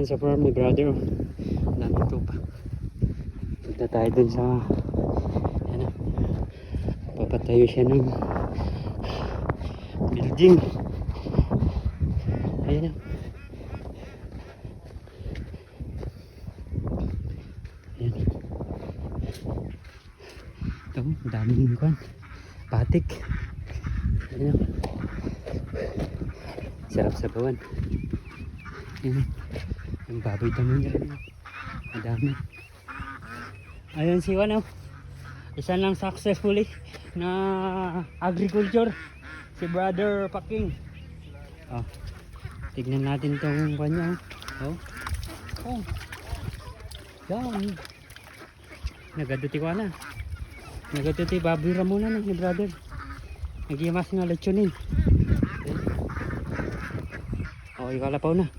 Sa farm ni brother, nandito pa. Punta tayo dun sa ano, papatayo siya ng building. Ayan na. Ayan. Ito, daming kwan, patik. Ayan na. Sarap sa bawan. Ayan na. Yung baboy naman yan. Madami. Ayun si ano, isa lang successfully na agriculture, si Brother Paking. Oh, tignan natin itong kanya. Oh, oh, yan. Nagaduti ko na. Nagaduti baboy ramuna na ni brother. Nagiyamas nga lechonin. Oh, ikalapaw na.